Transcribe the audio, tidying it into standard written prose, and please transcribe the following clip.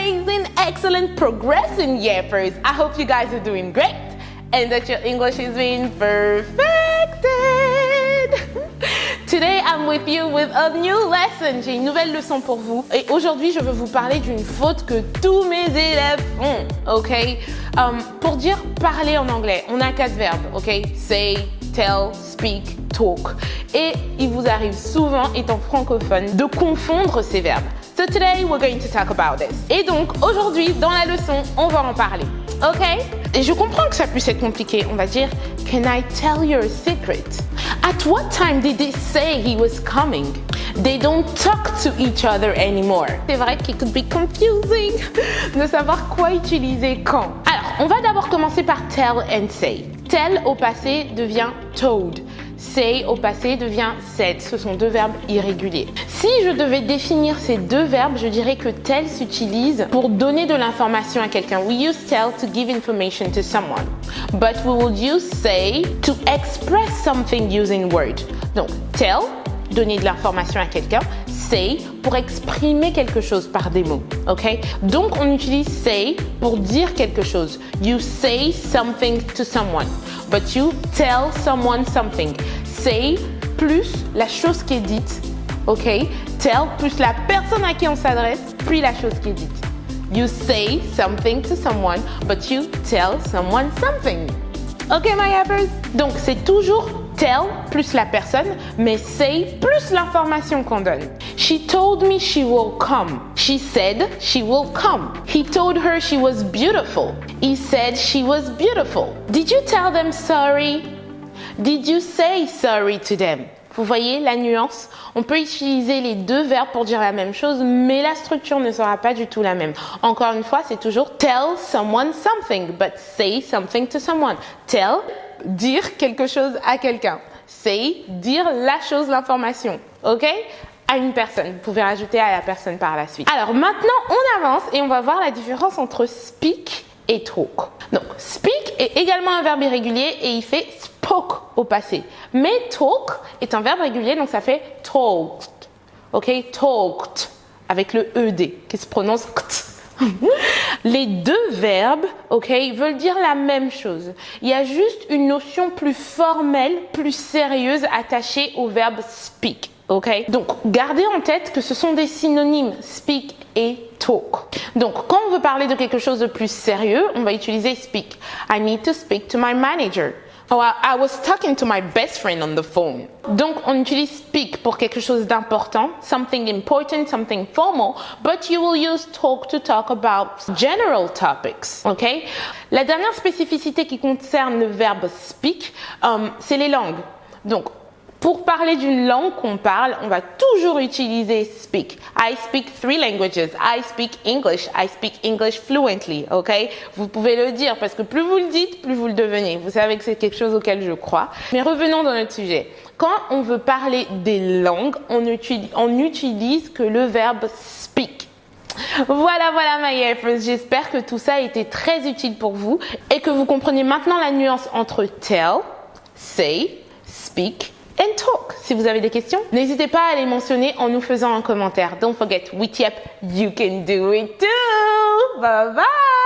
amazing, excellent, progressing yappers. I hope you guys are doing great and that your English is being perfected. Today I'm with you with a new lesson. J'ai une nouvelle leçon pour vous. Et aujourd'hui, je veux vous parler d'une faute que tous mes élèves font, ok? Pour dire parler en anglais, on a 4 verbes, ok? Say, tell, speak, talk. Et il vous arrive souvent, étant francophone, de confondre ces verbes. So today we're going to talk about this. Et donc aujourd'hui, dans la leçon, on va en parler. Ok? Et je comprends que ça puisse être compliqué. On va dire, can I tell you a secret? At what time did they say he was coming? They don't talk to each other anymore. C'est vrai qu'il could be confusing de savoir quoi utiliser quand. Alors, on va d'abord commencer par tell and say. Tell au passé devient told. Say au passé devient said. Ce sont 2 verbes irréguliers. Si je devais définir ces 2 verbes, je dirais que tell s'utilise pour donner de l'information à quelqu'un. We use tell to give information to someone. But we will use say to express something using word. Donc, tell, donner de l'information à quelqu'un. Say, pour exprimer quelque chose par des mots. Ok? Donc, on utilise say pour dire quelque chose. You say something to someone. But you tell someone something. Say plus la chose qui est dite. Ok? Tell plus la personne à qui on s'adresse, puis la chose qui est dite. You say something to someone, but you tell someone something. Ok, my yappers? Donc, c'est toujours tell plus la personne, mais say plus l'information qu'on donne. She told me she will come. She said she will come. He told her she was beautiful. He said she was beautiful. Did you tell them sorry? Did you say sorry to them? Vous voyez la nuance? On peut utiliser les 2 verbes pour dire la même chose, mais la structure ne sera pas du tout la même. Encore une fois, c'est toujours tell someone something, but say something to someone. Tell, dire quelque chose à quelqu'un. Say, dire la chose, l'information. Ok? À une personne. Vous pouvez rajouter à la personne par la suite. Alors maintenant, on avance et on va voir la différence entre speak et talk. Donc, speak est également un verbe irrégulier et il fait spoke au passé. Mais talk est un verbe régulier, donc ça fait talked. Ok? Talked. Avec le ED qui se prononce kt. Les 2 verbes, ok, veulent dire la même chose. Il y a juste une notion plus formelle, plus sérieuse attachée au verbe speak. Ok? Donc, gardez en tête que ce sont des synonymes, speak et talk. Donc, quand on veut parler de quelque chose de plus sérieux, on va utiliser speak. I need to speak to my manager. Oh, I was talking to my best friend on the phone. Donc, on utilise speak pour quelque chose d'important, something important, something formal, but you will use talk to talk about general topics. Ok? La dernière spécificité qui concerne le verbe speak, c'est les langues. Donc, pour parler d'une langue qu'on parle, on va toujours utiliser speak. I speak 3 languages. I speak English. I speak English fluently. Ok? Vous pouvez le dire parce que plus vous le dites, plus vous le devenez. Vous savez que c'est quelque chose auquel je crois. Mais revenons dans notre sujet. Quand on veut parler des langues, on n'utilise que le verbe speak. Voilà, my yappers. J'espère que tout ça a été très utile pour vous et que vous comprenez maintenant la nuance entre tell, say, speak and talk. Si vous avez des questions, n'hésitez pas à les mentionner en nous faisant un commentaire. Don't forget, with Yep, you can do it too. Bye bye.